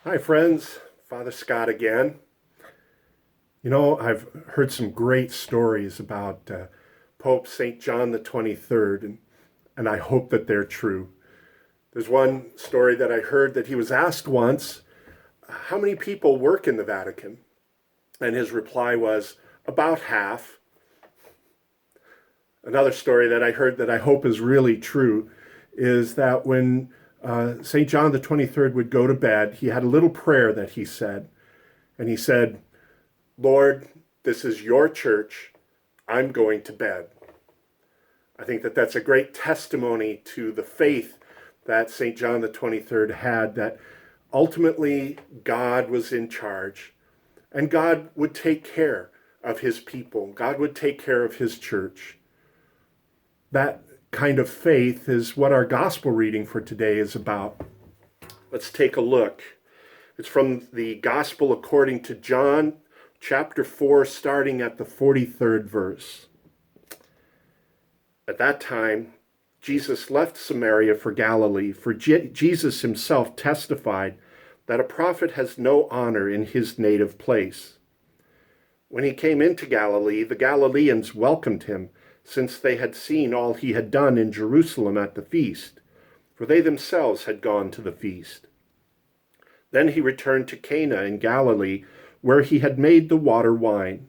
Hi, friends. Father Scott again. I've heard some great stories about Pope St. John the 23rd, and I hope that they're true. There's one story that I heard that he was asked once, how many people work in the Vatican? And his reply was, about half. Another story that I heard that I hope is really true is that when St. John the 23rd would go to bed, he had a little prayer that he said. And he said, Lord, this is your church. I'm going to bed. I think that that's a great testimony to the faith that St. John the 23rd had, that ultimately God was in charge and God would take care of his people. God would take care of his church. That kind of faith is what our gospel reading for today is about. Let's take a look. It's from the Gospel according to John, chapter 4, starting at the 43rd verse. At that time, Jesus left Samaria for Galilee, for Jesus himself testified that a prophet has no honor in his native place. When he came into Galilee, the Galileans welcomed him, since they had seen all he had done in Jerusalem at the feast, for they themselves had gone to the feast. Then he returned to Cana in Galilee, where he had made the water wine.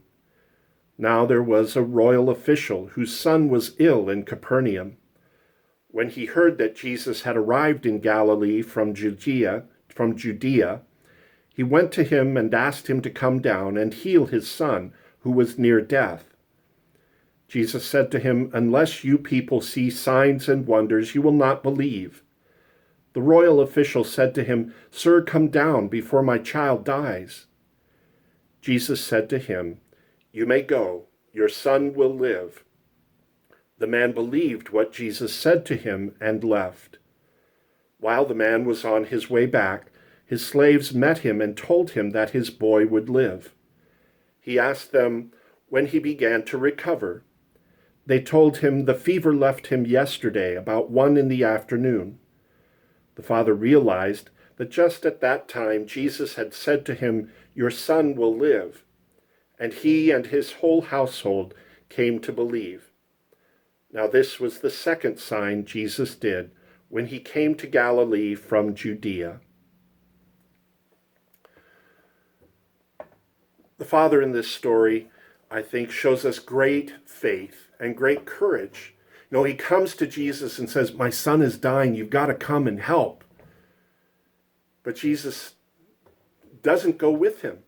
Now there was a royal official whose son was ill in Capernaum. When he heard that Jesus had arrived in Galilee from Judea, he went to him and asked him to come down and heal his son, who was near death. Jesus said to him, "Unless you people see signs and wonders, you will not believe." The royal official said to him, "Sir, come down before my child dies." Jesus said to him, "You may go. Your son will live." The man believed what Jesus said to him and left. While the man was on his way back, his slaves met him and told him that his boy would live. He asked them when he began to recover. They told him the fever left him yesterday, about 1 p.m. The father realized that just at that time Jesus had said to him, "Your son will live." And he and his whole household came to believe. Now this was the second sign Jesus did when he came to Galilee from Judea. The father in this story, I think, shows us great faith and great courage. He comes to Jesus and says, "My son is dying. You've got to come and help." But Jesus doesn't go with him.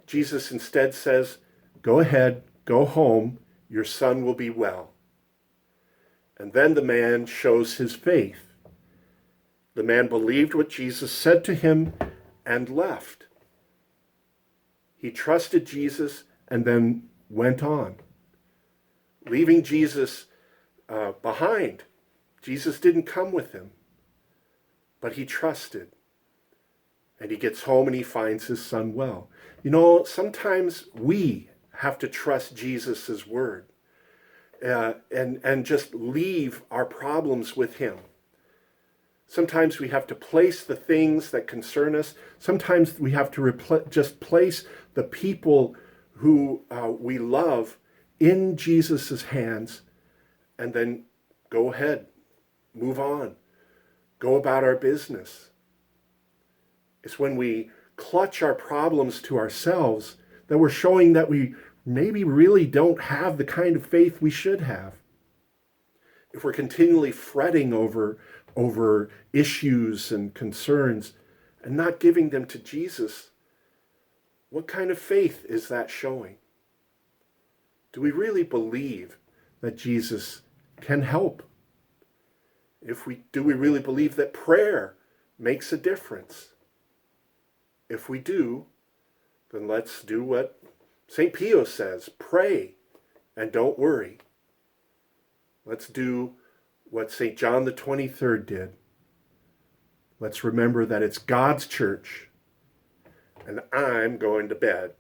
Jesus instead says, "Go ahead, go home. Your son will be well." And then the man shows his faith. The man believed what Jesus said to him and left. He trusted Jesus and then went on, leaving Jesus behind. Jesus didn't come with him, but he trusted. And he gets home and he finds his son well. Sometimes we have to trust Jesus' word and just leave our problems with him. Sometimes we have to place the things that concern us. Sometimes we have to just place the people who we love in Jesus' hands and then go ahead, move on, go about our business. It's when we clutch our problems to ourselves that we're showing that we maybe really don't have the kind of faith we should have. If we're continually fretting over issues and concerns and not giving them to Jesus, what kind of faith is that showing? Do we really believe that Jesus can help? Do we really believe that prayer makes a difference? If we do, then let's do what St. Pio says, pray and don't worry. Let's do what St. John the 23rd did. Let's remember that it's God's church, and I'm going to bed.